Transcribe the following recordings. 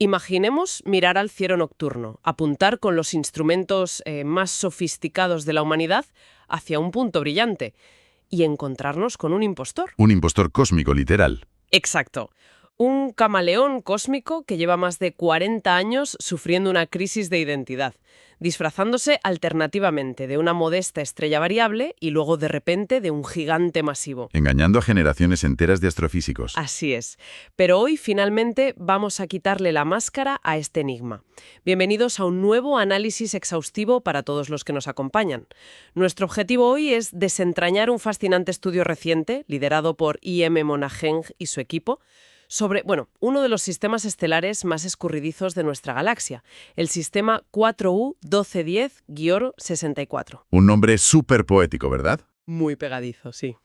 Imaginemos mirar al cielo nocturno, apuntar con los instrumentos más sofisticados de la humanidad hacia un punto brillante y encontrarnos con un impostor. Un impostor cósmico, literal. Exacto. Un camaleón cósmico que lleva más de 40 años sufriendo una crisis de identidad, disfrazándose alternativamente de una modesta estrella variable y luego de repente de un gigante masivo. Engañando a generaciones enteras de astrofísicos. Así es. Pero hoy finalmente vamos a quitarle la máscara a este enigma. Bienvenidos a un nuevo análisis exhaustivo para todos los que nos acompañan. Nuestro objetivo hoy es desentrañar un fascinante estudio reciente, liderado por I.M. Monageng y su equipo, sobre, uno de los sistemas estelares más escurridizos de nuestra galaxia, el sistema 4U 1210-64. Un nombre súper poético, ¿verdad? Muy pegadizo, sí.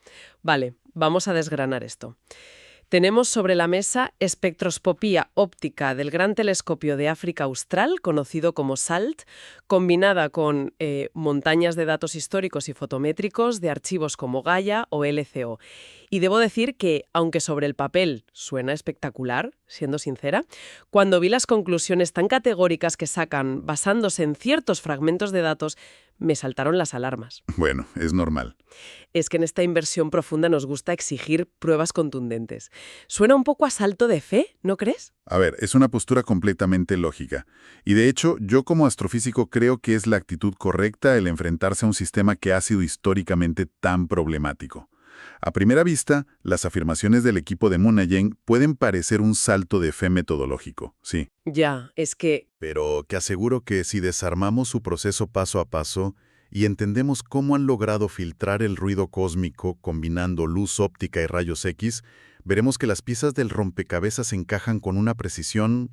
Vale, vamos a desgranar esto. Tenemos sobre la mesa espectroscopía óptica del Gran Telescopio de África Austral, conocido como SALT, combinada con montañas de datos históricos y fotométricos de archivos como Gaia o LCO. Y debo decir que, aunque sobre el papel suena espectacular, siendo sincera, cuando vi las conclusiones tan categóricas que sacan basándose en ciertos fragmentos de datos, me saltaron las alarmas. Bueno, es normal. Es que en esta inversión profunda nos gusta exigir pruebas contundentes. Suena un poco a salto de fe, ¿no crees? A ver, es una postura completamente lógica. Y de hecho, yo como astrofísico creo que es la actitud correcta el enfrentarse a un sistema que ha sido históricamente tan problemático. A primera vista, las afirmaciones del equipo de Monageng pueden parecer un salto de fe metodológico, sí. Ya, es que... Pero que aseguro que si desarmamos su proceso paso a paso y entendemos cómo han logrado filtrar el ruido cósmico combinando luz óptica y rayos X, veremos que las piezas del rompecabezas encajan con una precisión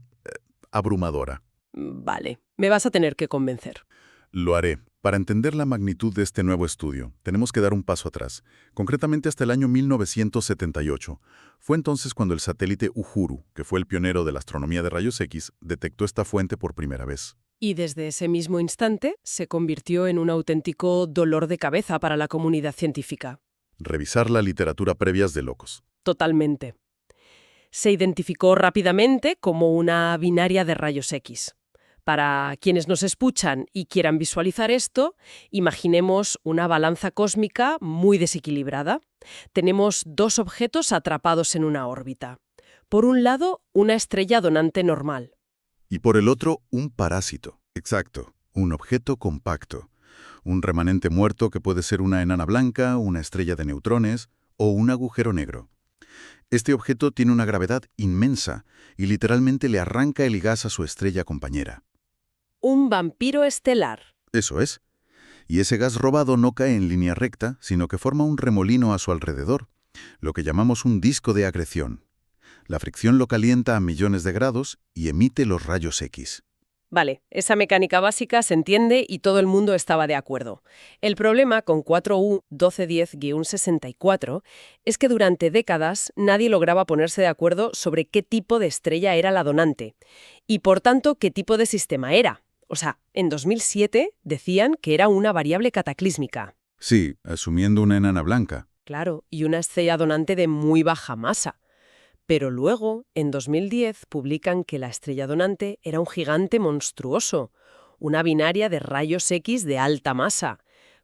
abrumadora. Vale, me vas a tener que convencer. Lo haré. Para entender la magnitud de este nuevo estudio, tenemos que dar un paso atrás, concretamente hasta el año 1978. Fue entonces cuando el satélite Uhuru, que fue el pionero de la astronomía de rayos X, detectó esta fuente por primera vez. Y desde ese mismo instante se convirtió en un auténtico dolor de cabeza para la comunidad científica. Revisar la literatura previa es de locos. Totalmente. Se identificó rápidamente como una binaria de rayos X. Para quienes nos escuchan y quieran visualizar esto, imaginemos una balanza cósmica muy desequilibrada. Tenemos dos objetos atrapados en una órbita. Por un lado, una estrella donante normal. Y por el otro, un parásito. Exacto, un objeto compacto. Un remanente muerto que puede ser una enana blanca, una estrella de neutrones o un agujero negro. Este objeto tiene una gravedad inmensa y literalmente le arranca el gas a su estrella compañera. Un vampiro estelar. Eso es. Y ese gas robado no cae en línea recta, sino que forma un remolino a su alrededor, lo que llamamos un disco de acreción. La fricción lo calienta a millones de grados y emite los rayos X. Vale, esa mecánica básica se entiende y todo el mundo estaba de acuerdo. El problema con 4U 1210-64 es que durante décadas nadie lograba ponerse de acuerdo sobre qué tipo de estrella era la donante y, por tanto, qué tipo de sistema era. O sea, en 2007 decían que era una variable cataclísmica. Sí, asumiendo una enana blanca. Claro, y una estrella donante de muy baja masa. Pero luego, en 2010, publican que la estrella donante era un gigante monstruoso, una binaria de rayos X de alta masa.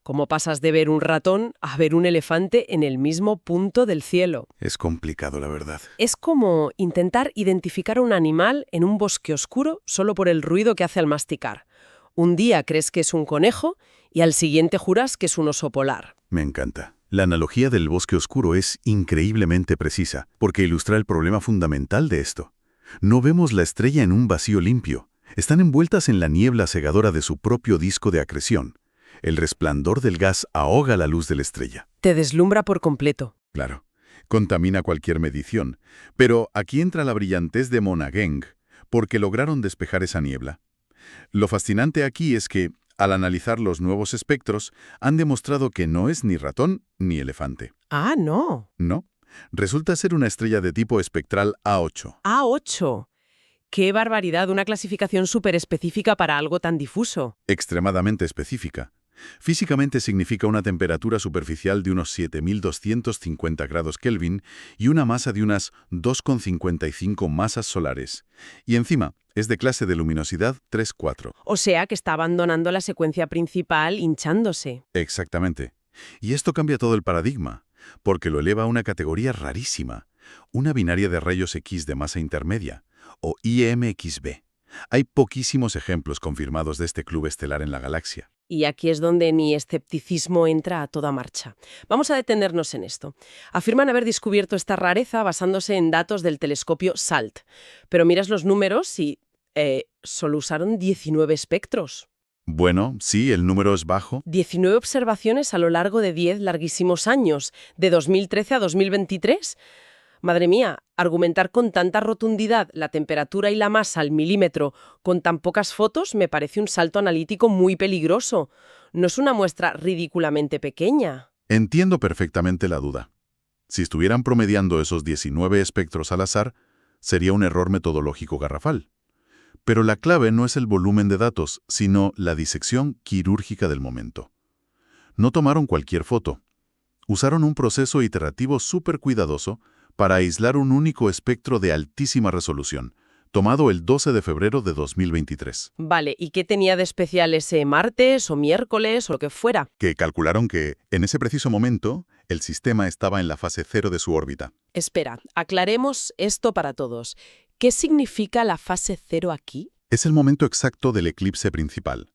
¿Cómo pasas de ver un ratón a ver un elefante en el mismo punto del cielo? Es complicado, la verdad. Es como intentar identificar a un animal en un bosque oscuro solo por el ruido que hace al masticar. Un día crees que es un conejo y al siguiente juras que es un oso polar. Me encanta. La analogía del bosque oscuro es increíblemente precisa, porque ilustra el problema fundamental de esto. No vemos la estrella en un vacío limpio. Están envueltas en la niebla cegadora de su propio disco de acreción. El resplandor del gas ahoga la luz de la estrella. Te deslumbra por completo. Claro, contamina cualquier medición. Pero aquí entra la brillantez de Monageng, porque lograron despejar esa niebla. Lo fascinante aquí es que, al analizar los nuevos espectros, han demostrado que no es ni ratón ni elefante. Ah, no. No, resulta ser una estrella de tipo espectral A8. A8. ¡Qué barbaridad! Una clasificación súper específica para algo tan difuso. Extremadamente específica. Físicamente significa una temperatura superficial de unos 7.250 grados Kelvin y una masa de unas 2,55 masas solares. Y encima, es de clase de luminosidad 3,4. O sea que está abandonando la secuencia principal hinchándose. Exactamente. Y esto cambia todo el paradigma, porque lo eleva a una categoría rarísima, una binaria de rayos X de masa intermedia, o IMXB. Hay poquísimos ejemplos confirmados de este club estelar en la galaxia. Y aquí es donde mi escepticismo entra a toda marcha. Vamos a detenernos en esto. Afirman haber descubierto esta rareza basándose en datos del telescopio SALT. Pero miras los números y solo usaron 19 espectros. Bueno, sí, el número es bajo. 19 observaciones a lo largo de 10 larguísimos años, de 2013 a 2023. Madre mía, argumentar con tanta rotundidad la temperatura y la masa al milímetro con tan pocas fotos me parece un salto analítico muy peligroso. No es una muestra ridículamente pequeña. Entiendo perfectamente la duda. Si estuvieran promediando esos 19 espectros al azar, sería un error metodológico garrafal. Pero la clave no es el volumen de datos, sino la disección quirúrgica del momento. No tomaron cualquier foto. Usaron un proceso iterativo súper cuidadoso para aislar un único espectro de altísima resolución, tomado el 12 de febrero de 2023. Vale, ¿y qué tenía de especial ese martes o miércoles o lo que fuera? Que calcularon que, en ese preciso momento, el sistema estaba en la fase cero de su órbita. Espera, aclaremos esto para todos. ¿Qué significa la fase cero aquí? Es el momento exacto del eclipse principal,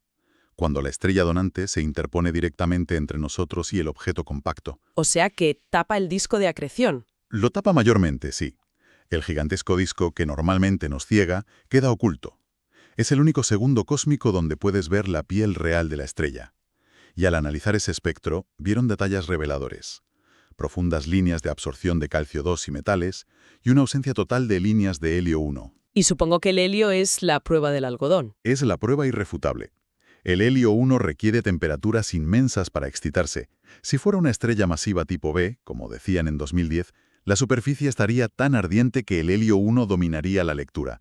cuando la estrella donante se interpone directamente entre nosotros y el objeto compacto. O sea que tapa el disco de acreción. Lo tapa mayormente, sí. El gigantesco disco que normalmente nos ciega queda oculto. Es el único segundo cósmico donde puedes ver la piel real de la estrella. Y al analizar ese espectro, vieron detalles reveladores. Profundas líneas de absorción de calcio 2 y metales, y una ausencia total de líneas de helio 1. Y supongo que el helio es la prueba del algodón. Es la prueba irrefutable. El helio 1 requiere temperaturas inmensas para excitarse. Si fuera una estrella masiva tipo B, como decían en 2010, la superficie estaría tan ardiente que el helio 1 dominaría la lectura.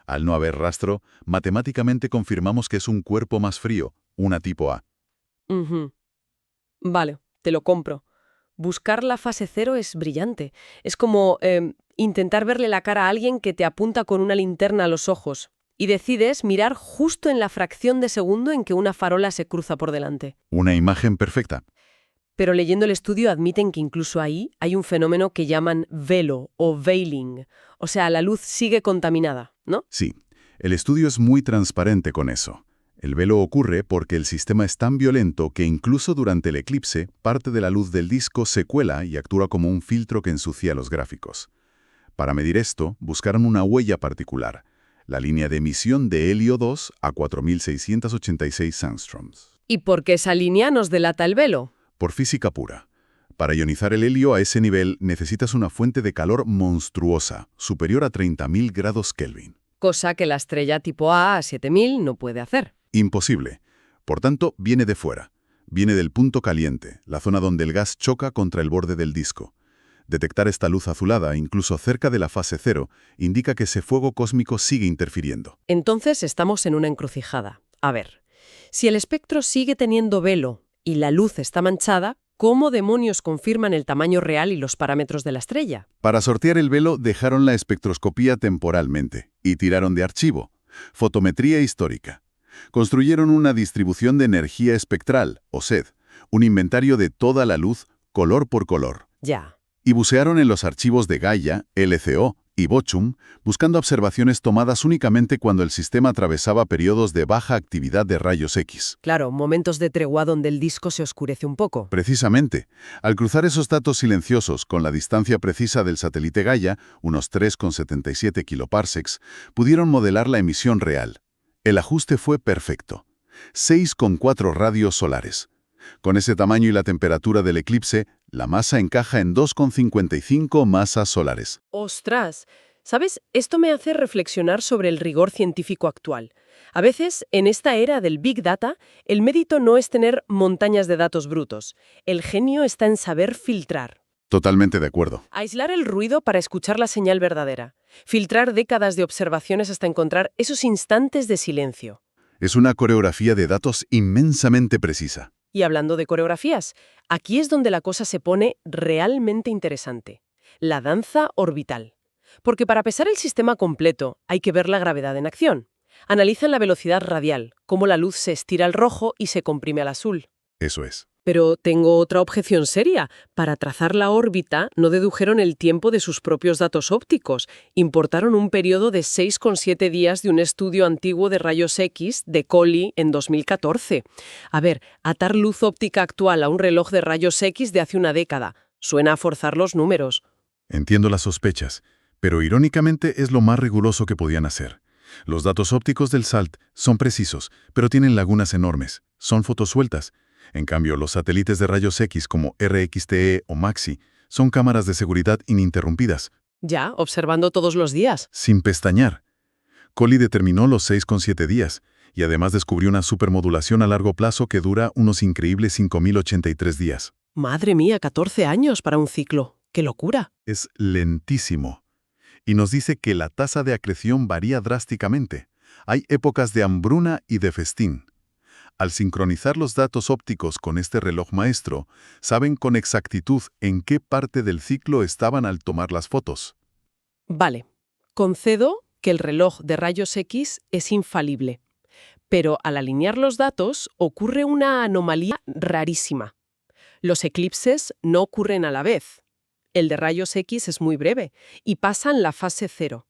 Al no haber rastro, matemáticamente confirmamos que es un cuerpo más frío, una tipo A. Ujú. Vale, te lo compro. Buscar la fase cero es brillante. Es como intentar verle la cara a alguien que te apunta con una linterna a los ojos y decides mirar justo en la fracción de segundo en que una farola se cruza por delante. Una imagen perfecta. Pero leyendo el estudio admiten que incluso ahí hay un fenómeno que llaman velo o veiling. O sea, la luz sigue contaminada, ¿no? Sí, el estudio es muy transparente con eso. El velo ocurre porque el sistema es tan violento que incluso durante el eclipse, parte de la luz del disco se cuela y actúa como un filtro que ensucia los gráficos. Para medir esto, buscaron una huella particular, la línea de emisión de helio 2 a 4.686 angstroms. ¿Y por qué esa línea nos delata el velo? Por física pura. Para ionizar el helio a ese nivel necesitas una fuente de calor monstruosa, superior a 30.000 grados Kelvin. Cosa que la estrella tipo A 7000 no puede hacer. Imposible. Por tanto, viene de fuera. Viene del punto caliente, la zona donde el gas choca contra el borde del disco. Detectar esta luz azulada, incluso cerca de la fase cero, indica que ese fuego cósmico sigue interfiriendo. Entonces estamos en una encrucijada. A ver, si el espectro sigue teniendo velo y la luz está manchada, ¿cómo demonios confirman el tamaño real y los parámetros de la estrella? Para sortear el velo dejaron la espectroscopía temporalmente y tiraron de archivo. Fotometría histórica. Construyeron una distribución de energía espectral, o SED, un inventario de toda la luz, color por color. Ya. Y bucearon en los archivos de Gaia, LCO y Bochum, buscando observaciones tomadas únicamente cuando el sistema atravesaba periodos de baja actividad de rayos X. Claro, momentos de tregua donde el disco se oscurece un poco. Precisamente, al cruzar esos datos silenciosos con la distancia precisa del satélite Gaia, unos 3,77 kiloparsecs, pudieron modelar la emisión real. El ajuste fue perfecto. 6,4 radios solares. Con ese tamaño y la temperatura del eclipse, la masa encaja en 2,55 masas solares. ¡Ostras! ¿Sabes? Esto me hace reflexionar sobre el rigor científico actual. A veces, en esta era del Big Data, el mérito no es tener montañas de datos brutos. El genio está en saber filtrar. Totalmente de acuerdo. Aislar el ruido para escuchar la señal verdadera. Filtrar décadas de observaciones hasta encontrar esos instantes de silencio. Es una coreografía de datos inmensamente precisa. Y hablando de coreografías, aquí es donde la cosa se pone realmente interesante. La danza orbital. Porque para pesar el sistema completo hay que ver la gravedad en acción. Analizan la velocidad radial, cómo la luz se estira al rojo y se comprime al azul. Eso es. Pero tengo otra objeción seria. Para trazar la órbita no dedujeron el tiempo de sus propios datos ópticos. Importaron un periodo de 6,7 días de un estudio antiguo de rayos X de Collie en 2014. A ver, atar luz óptica actual a un reloj de rayos X de hace una década. Suena a forzar los números. Entiendo las sospechas, pero irónicamente es lo más riguroso que podían hacer. Los datos ópticos del SALT son precisos, pero tienen lagunas enormes. Son fotos sueltas. En cambio, los satélites de rayos X como RXTE o MAXI son cámaras de seguridad ininterrumpidas. Ya, observando todos los días. Sin pestañear. Collie determinó los 6,7 días y además descubrió una supermodulación a largo plazo que dura unos increíbles 5.083 días. Madre mía, 14 años para un ciclo. ¡Qué locura! Es lentísimo. Y nos dice que la tasa de acreción varía drásticamente. Hay épocas de hambruna y de festín. Al sincronizar los datos ópticos con este reloj maestro, saben con exactitud en qué parte del ciclo estaban al tomar las fotos. Vale, concedo que el reloj de rayos X es infalible. Pero al alinear los datos ocurre una anomalía rarísima. Los eclipses no ocurren a la vez. El de rayos X es muy breve y pasan la fase 0.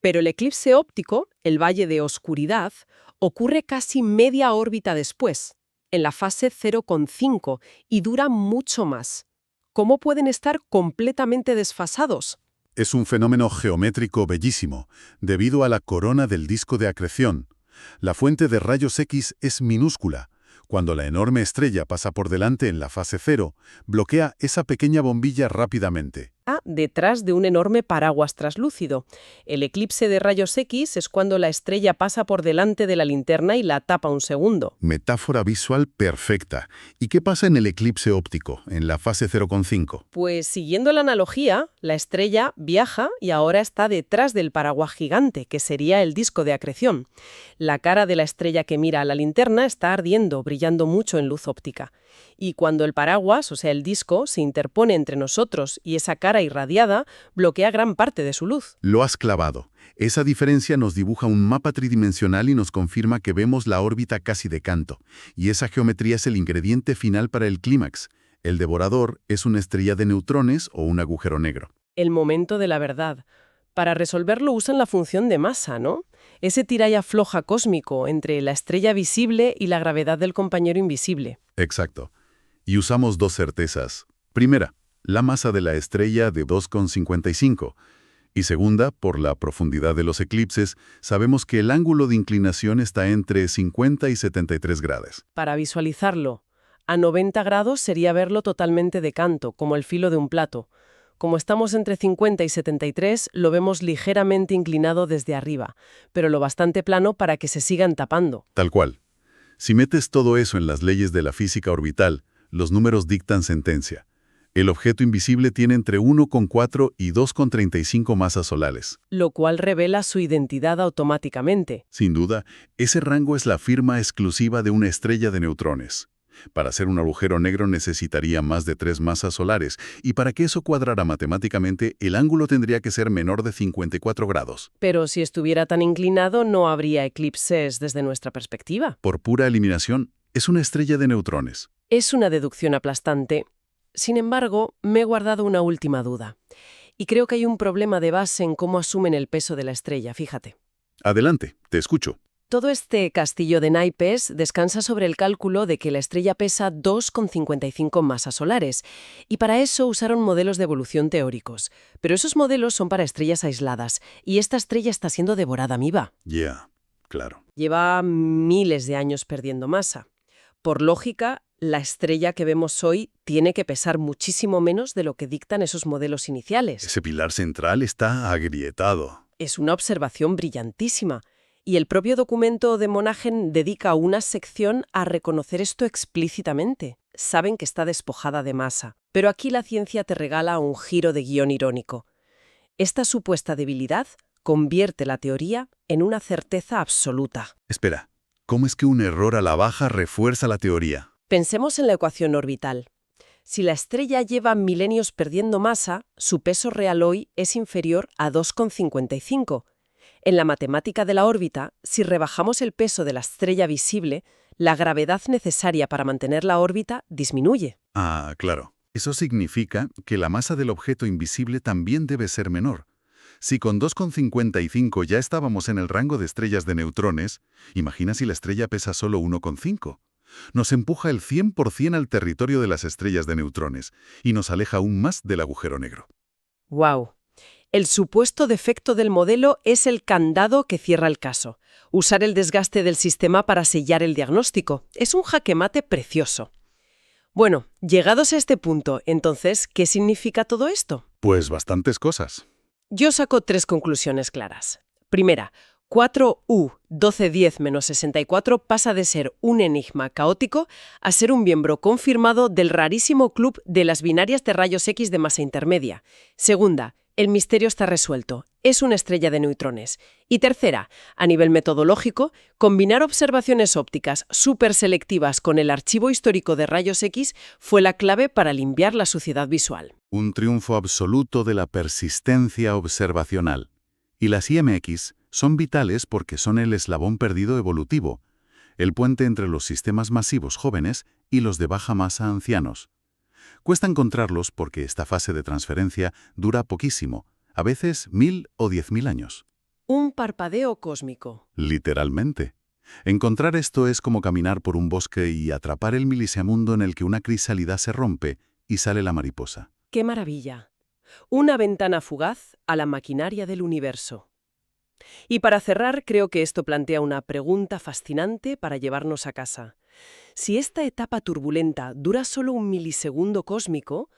Pero el eclipse óptico, el valle de oscuridad, ocurre casi media órbita después, en la fase 0,5, y dura mucho más. ¿Cómo pueden estar completamente desfasados? Es un fenómeno geométrico bellísimo, debido a la corona del disco de acreción. La fuente de rayos X es minúscula. Cuando la enorme estrella pasa por delante en la fase 0, bloquea esa pequeña bombilla rápidamente. Detrás de un enorme paraguas traslúcido. El eclipse de rayos X es cuando la estrella pasa por delante de la linterna y la tapa un segundo. Metáfora visual perfecta. ¿Y qué pasa en el eclipse óptico, en la fase 0,5? Pues siguiendo la analogía, la estrella viaja y ahora está detrás del paraguas gigante, que sería el disco de acreción. La cara de la estrella que mira a la linterna está ardiendo, brillando mucho en luz óptica. Y cuando el paraguas, o sea el disco, se interpone entre nosotros y esa cara irradiada, bloquea gran parte de su luz. Lo has clavado. Esa diferencia nos dibuja un mapa tridimensional y nos confirma que vemos la órbita casi de canto. Y esa geometría es el ingrediente final para el clímax. El devorador es una estrella de neutrones o un agujero negro. El momento de la verdad. Para resolverlo usan la función de masa, ¿no? Ese tira y afloja cósmico entre la estrella visible y la gravedad del compañero invisible. Exacto. Y usamos dos certezas. Primera, la masa de la estrella de 2,55. Y segunda, por la profundidad de los eclipses, sabemos que el ángulo de inclinación está entre 50 y 73 grados. Para visualizarlo, a 90 grados sería verlo totalmente de canto, como el filo de un plato. Como estamos entre 50 y 73, lo vemos ligeramente inclinado desde arriba, pero lo bastante plano para que se sigan tapando. Tal cual. Si metes todo eso en las leyes de la física orbital, los números dictan sentencia. El objeto invisible tiene entre 1,4 y 2,35 masas solares. Lo cual revela su identidad automáticamente. Sin duda, ese rango es la firma exclusiva de una estrella de neutrones. Para hacer un agujero negro necesitaría más de 3 masas solares, y para que eso cuadrara matemáticamente, el ángulo tendría que ser menor de 54 grados. Pero si estuviera tan inclinado, no habría eclipses desde nuestra perspectiva. Por pura eliminación, es una estrella de neutrones. Es una deducción aplastante. Sin embargo, me he guardado una última duda. Y creo que hay un problema de base en cómo asumen el peso de la estrella, fíjate. Adelante, te escucho. Todo este castillo de naipes descansa sobre el cálculo de que la estrella pesa 2,55 masas solares, y para eso usaron modelos de evolución teóricos. Pero esos modelos son para estrellas aisladas, y esta estrella está siendo devorada viva. Claro. Lleva miles de años perdiendo masa. Por lógica, la estrella que vemos hoy tiene que pesar muchísimo menos de lo que dictan esos modelos iniciales. Ese pilar central está agrietado. Es una observación brillantísima. Y el propio documento de Monaghan dedica una sección a reconocer esto explícitamente. Saben que está despojada de masa. Pero aquí la ciencia te regala un giro de guión irónico. Esta supuesta debilidad convierte la teoría en una certeza absoluta. Espera, ¿Cómo es que un error a la baja refuerza la teoría? Pensemos en la ecuación orbital. Si la estrella lleva milenios perdiendo masa, su peso real hoy es inferior a 2,55. En la matemática de la órbita, si rebajamos el peso de la estrella visible, la gravedad necesaria para mantener la órbita disminuye. Ah, claro. Eso significa que la masa del objeto invisible también debe ser menor. Si con 2,55 ya estábamos en el rango de estrellas de neutrones, imagina si la estrella pesa solo 1,5. Nos empuja el 100% al territorio de las estrellas de neutrones y nos aleja aún más del agujero negro. ¡Wow! El supuesto defecto del modelo es el candado que cierra el caso. Usar el desgaste del sistema para sellar el diagnóstico. Es un jaque mate precioso. Bueno, llegados a este punto, entonces, ¿qué significa todo esto? Pues bastantes cosas. Yo saco 3 conclusiones claras. Primera, 4U1210-64 pasa de ser un enigma caótico a ser un miembro confirmado del rarísimo club de las binarias de rayos X de masa intermedia. Segunda, el misterio está resuelto. Es una estrella de neutrones. Y tercera, a nivel metodológico, combinar observaciones ópticas superselectivas con el archivo histórico de rayos X fue la clave para limpiar la suciedad visual. Un triunfo absoluto de la persistencia observacional. Y las IMX son vitales porque son el eslabón perdido evolutivo, el puente entre los sistemas masivos jóvenes y los de baja masa ancianos. Cuesta encontrarlos porque esta fase de transferencia dura poquísimo, a veces 1000 o 10.000 años. Un parpadeo cósmico. Literalmente. Encontrar esto es como caminar por un bosque y atrapar el milisegundo en el que una crisálida se rompe y sale la mariposa. ¡Qué maravilla! Una ventana fugaz a la maquinaria del universo. Y para cerrar, creo que esto plantea una pregunta fascinante para llevarnos a casa. Si esta etapa turbulenta dura solo un milisegundo cósmico,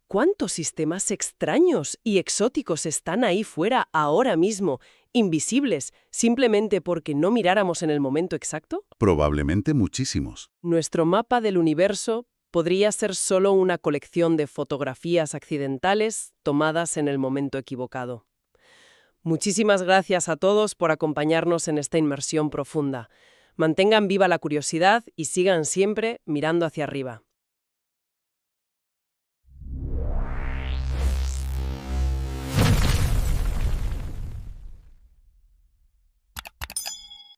¿cuántos sistemas extraños y exóticos están ahí fuera ahora mismo, invisibles, simplemente porque no miráramos en el momento exacto? Probablemente muchísimos. Nuestro mapa del universo podría ser solo una colección de fotografías accidentales tomadas en el momento equivocado. Muchísimas gracias a todos por acompañarnos en esta inmersión profunda. Mantengan viva la curiosidad y sigan siempre mirando hacia arriba.